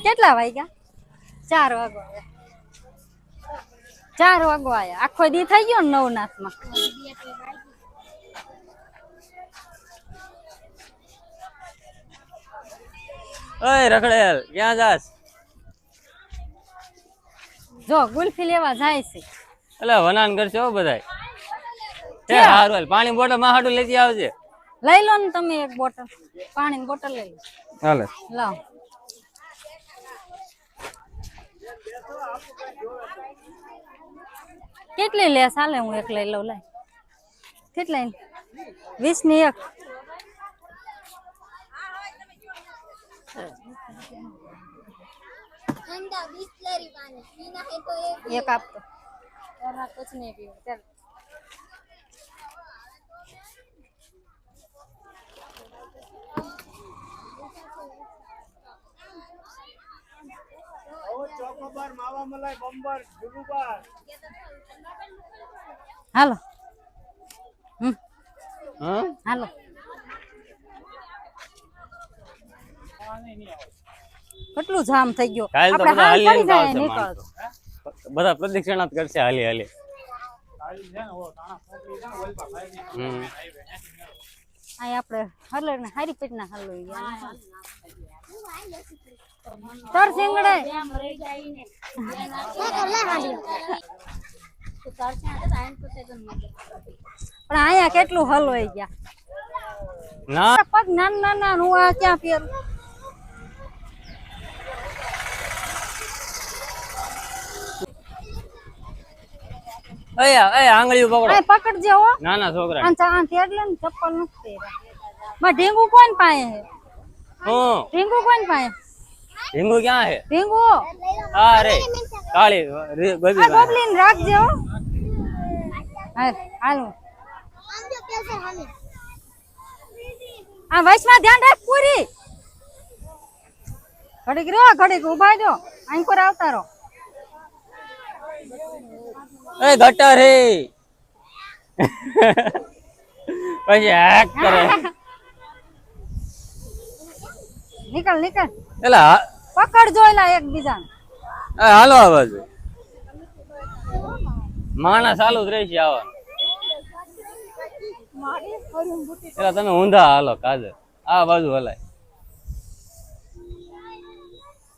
કેટલા વાગ્યા? 4 વાગવા. 4 વાગવા આયા. આખો દી થઈ ગયો ને નવનાથમાં. ઓય રખડેલ ક્યાં જાસ? જો ગુલ્ફી લેવા જાય છે. એટલે વનાન કરશે હો બધાય. તે હારું પાણી બોટલ માં હાટું લેતી આવજે. લઈ લો ને તમે એક બોટલ. પાણીની બોટલ લઈ લો. હાલે. લાવ. કેટલી લેસ હાલે હું એક લઈ લઉં લાય. કેટલા 20 ની એક. ठंडा बिस्लरी पानी पीना है तो एक आप तो वरना कुछ नहीं पियो चल ચોકોબાર માવા મલાઈ બંબર જુલુબાર હાલો હા હાલો કેટલું જામ થઈ ગયો કાલ તો આપણે બધા હાલ હાલી પડી જાય આવશે નીકળ માણસો. બધા પ્રદક્ષિણા જ કરશે હાલી હાલી. આ આપણે હલે ને હારી પેટના હાલો ગયા તર સિંગડે પણ આયા કેટલું હલવાઈ ગયા ના પગ નાના નાના હું આ ક્યાં પહેરું આંગળીઓ પકડો. આ પકડજે હો નાના છોકરા. આ તેડલે ને ચપ્પલ નથી પહેર્યા માં ઢીંગુ કોણ પાસે હે હું ઢીંગુ કોણ પાસે ઢીંગુ ક્યાં હે? ઢીંગુ હા રે કાળી બધી આ ગોબલીન રાખજે હો હાલ હાલ हम जो कैसे हमें આ વૈષ્ણવ ધ્યાન રાખ પૂરી ઘડીક રો ઘડીક ઉભા જો અહીં પર આવતા રહો એ ગટર હે પછી હેક કરે નીકળ નીકળ એલા પકડ જોઈલા એકબીજાને હાલો આ બાજુ માણા ચાલુ જ રહી છે આવવાનું. એલા તમે ઊંધા હાલો કાજર આ બાજુ હલાય.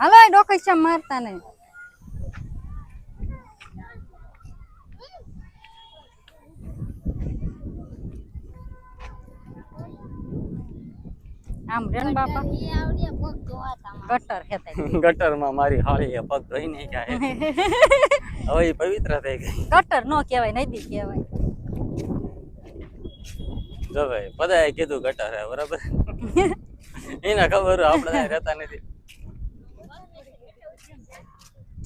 હાલો એ ડોકૈયા મારતા નહીં આમ રેન બાપા ये आवड़िया पग धोआ था ગટર હેતે ગટર માં મારી હાળી પગ ધોઈ નહીં જાય હવે ઈ પવિત્ર થઈ ગઈ. ગટર નો કહેવાય નદી કહેવાય જો ભાઈ બધાએ કીધું ગટર હે બરાબર એને ખબર આપણે ત્યાં રહેતા નથી.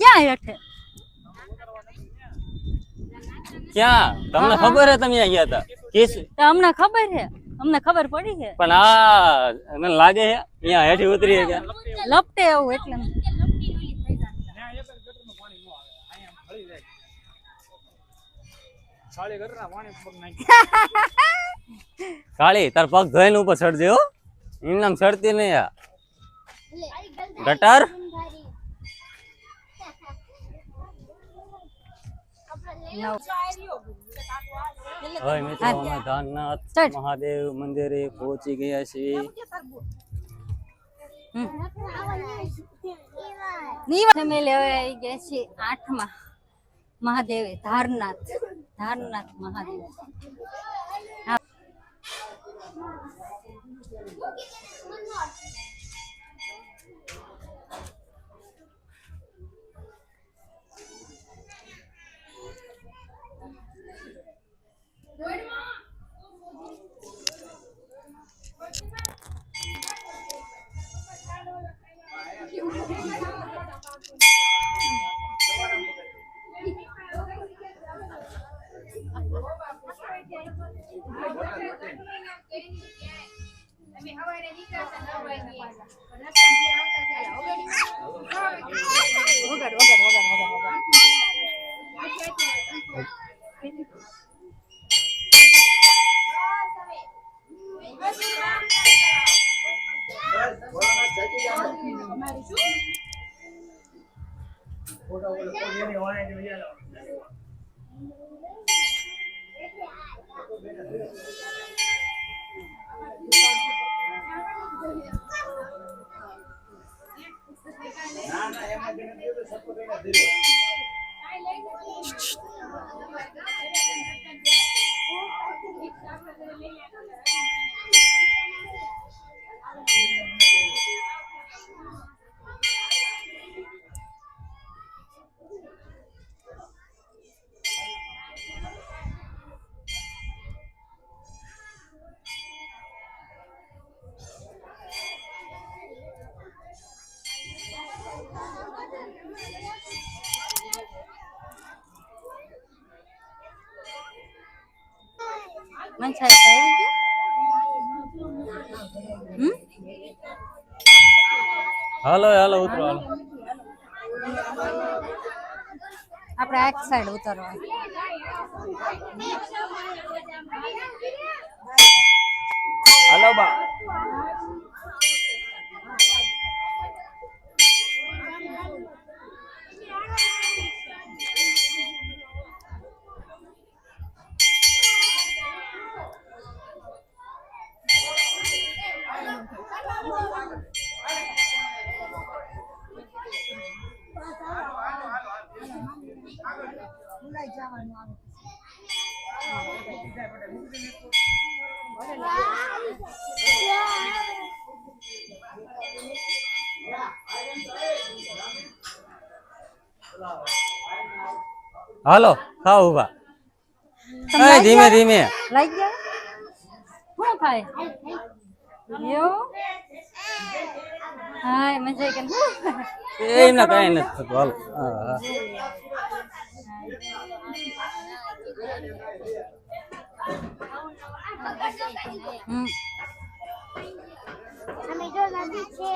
ક્યાં હેઠે ક્યાં તમને ખબર હે તમે અહીંયા ગયા હતા કિસ તો અમને ખબર છે અમને ખબર પડી છે પણ આ મને લાગે છે અહીંયા હેઠી ઉતરી ગયા. લપટે એવું એટલે સાળી ઘરના પાણી પગ નાખી કાળી તાર પગ ધોઈને ઉપર ચડજે હો એમ નામ ચડતી નહીં આ ગટર. હવે મિત્રો અમે ધાનનાથ ચડ. મહાદેવ મંદિરે પહોંચી ગયા છીએ. ફેમિલી હવે આવી ગયા છે 8માં મહાદેવ ધારનાથ ધારનાથ મહાદેવ ફોટો ઓલો કોઈને વાણે જો યાર ના ના એમાં જેને દીધું સપોર્ટ એને દીધો મને સાહેબ આવી ગયો હાલો હાલો ઉતરો હાલો આપણે આ સાઈડ ઉતરવા હાલો બા હાલો ખાઓ ઉભા ધીમે ધીમે લાગી ગયા શું થાય યો હાય મજા કે એમના કઈ નથી થતું હાલો હા અમે જો નદી છે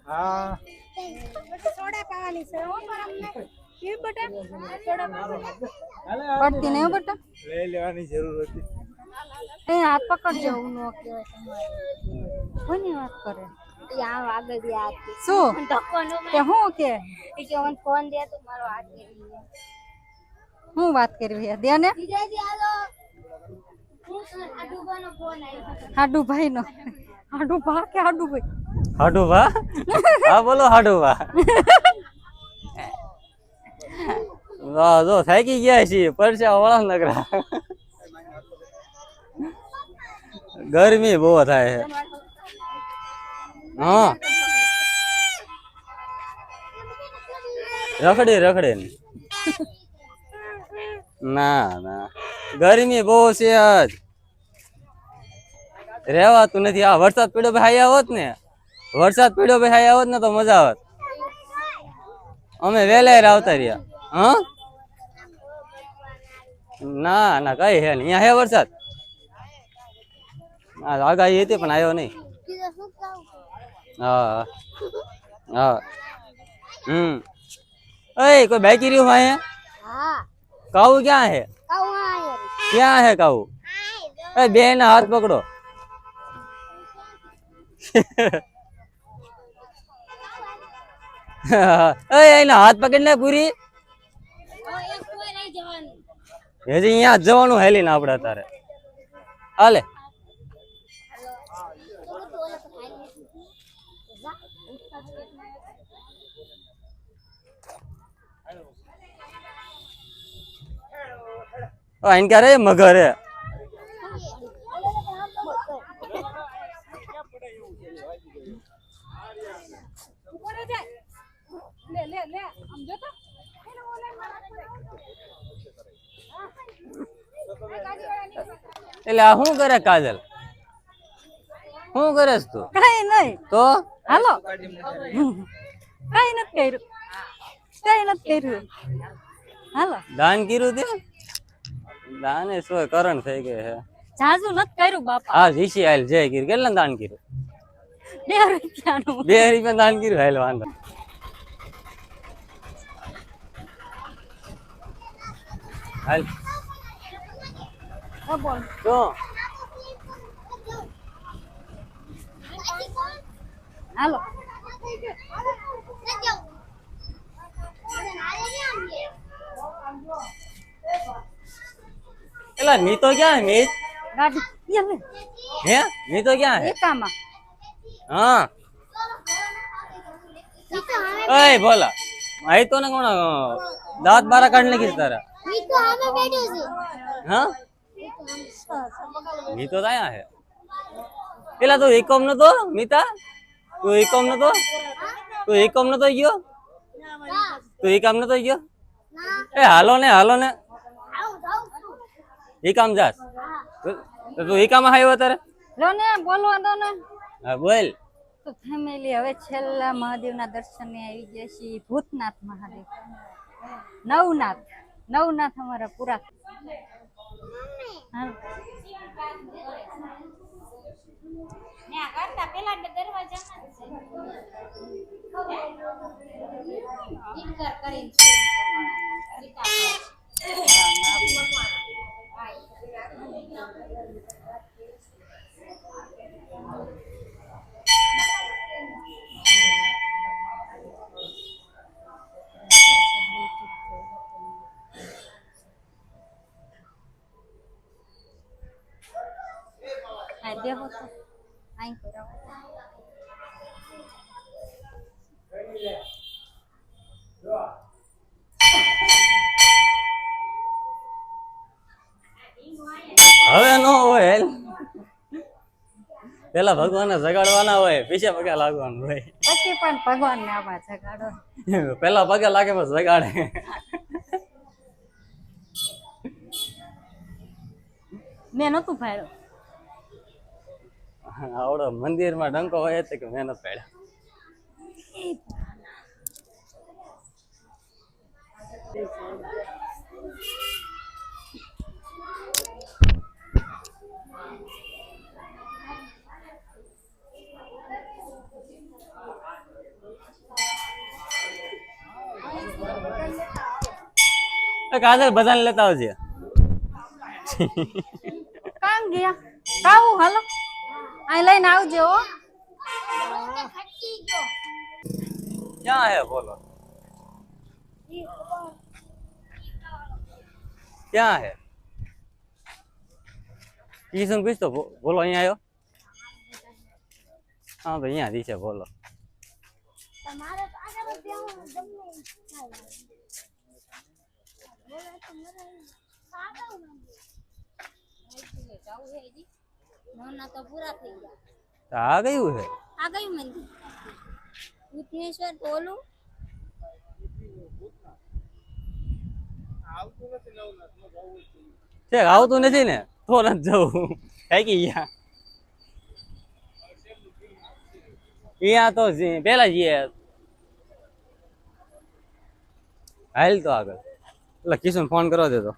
હા સોડા પાવાની છે હો પર અમને કે બટા સોડા પડતી નહીં હો બેટા લઈ લેવાની જરૂર હતી એ હાથ પકડજો હું નો કહેવાય તમારે કોની વાત કરે યા આગળ યાદ શું ધક્કો નો કે હું કે કે મને ફોન દે તો મારો હાથ કરી હું વાત કરવી હે દે ને બીજાજી આલો હું અડુબાનો ફોન આવ્યો હાડુ ભાઈ નો હાડુ ભા કે હાડુ ભાઈ હાડુ બા હા બોલો હાડુ બા વાહ જો થાકી ગયા છીએ પરસા વળા નગરા ગરમી બહુ થાય છે હા રખડે રખડે ના ના ગરમી બહુ છે આજ રેવાતું નથી આ વરસાદ પડ્યો ભાઈ આવત ને વરસાદ પડ્યો ભાઈ આવત ને તો મજા આવત અમે વેલા આવતા રહ્યા હા ના ના કઈ હે નહીં અહીંયા હે વરસાદ આગાહી હતી પણ આવ્યો નહીં કીધું શું કહું હા હા એ કોઈ બાકી રહ્યું ભાઈ હા કાઉ ક્યાં હે કહું હા યાર ક્યાં હે કાઉ એ બે ના હાથ પકડો એના હાથ પકડી ને પૂરી એક કોઈ નહીં જવાનું હજી અહીંયા જ જવાનું હેલી ને આપડે અત્યારે હાલે આઈને ક્યારે મગર હે એટલે આ શું કરે કાજલ શું કરેસ તું કઈ નહીં તો હાલો કઈ નથી કર્યું હાલો દાન કર્યું તે દાને શું કરણ થઈ ગઈ હે જાજુ નથી કર્યું બાપા હા જીસી હાલ જય કીધું કેટલા દાન કર્યું 2 રૂપિયાનું 2 રૂપિયા દાન કર્યું હાલ વાંધો હાલ બોલ શું હાલો એલા નીતો ક્યાં હે નીત ગાડી લે હે નીતો ક્યાં હે એકામાં હા ઓય બોલા આઈ તો ને કોણ દાંત બારા કાઢ નાખીશ તારા હા નીતો આયા હે પેલા તું એકમ નતો મીતા તું એકમ નતો ગયો તું એકમ નતો ગયો એ હાલો ને એકમ જાસ તો તું એકામાં આવ્યો તારે લો ને બોલવા દો ને હા બોલ તો ફેમિલી હવે છેલ્લા મહાદેવના દર્શને આવી ગયા છીએ ભૂતનાથ મહાદેવ નવનાથ અમારા પૂરા હા આ દેહો તો આઈ કરાવો હવે નો હોય પેલા ભગવાનને જગાડવાના હોય પીછે પગે લાગવાનું હોય પછી પણ ભગવાનને આમાં જગાડો પેલા પગે લાગે પછી જગાડે મેં નતું ભાડ્યો આવડો મંદિરમાં ડંકો હોય તો કે મહેનત પાડ્યા કાજલ બધાને લેતા આવજે કામ ગયા કાવું હાલો અહીં લઈને આવજો હો ક્યાં હે બોલો ક્યાં હે કિશન પૂછતો બોલો અહીંયા આવ્યો હા તો અહીંયા દીશે બોલો આ કયું હે આ કયું મંદિર વિઘ્નેશ્વર બોલું છે આવતું નથી ને તો નથી જવું કઈ ગયા અહીંયા તો પેલા જઈએ હાલ તો આગળ એટલે કિશન ફોન કરો દેતો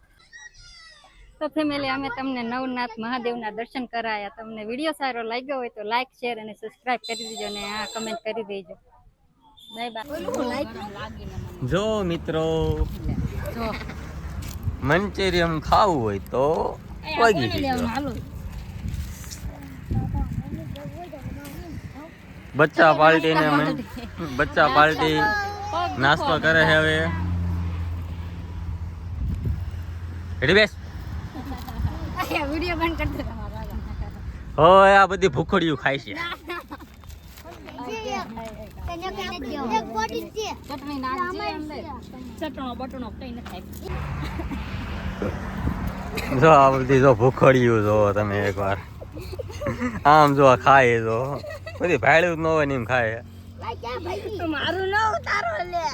તો ફેમિલી અમે તમને નવનાથ મહાદેવના દર્શન કરાયા તમને વિડીયો સારો લાગ્યો હોય તો લાઈક શેર અને સબસ્ક્રાઇબ કરી દેજો અને આ કમેન્ટ કરી દેજો બાય બાય જો મિત્રો જો મંચુરિયમ ખાવું હોય તો પગી જજો બચ્ચા પાર્ટી ને બચ્ચા પાર્ટી નાસ્તો કરે છે હવે રેડી બેસ વિડીયો બંધ કરી દો હોય આ બધી ભૂખડિયું ખાય છે ચટણી નાખજે અંદર ચટણો બટણો કઈ ન ખાય જો આ બધી જો ભૂખડિયું જો તમે એકવાર આમ જો આ ખાય જો બધી ભાડ્યું જ ન હોય ને એમ ખાય મારું ન ઉતારો લે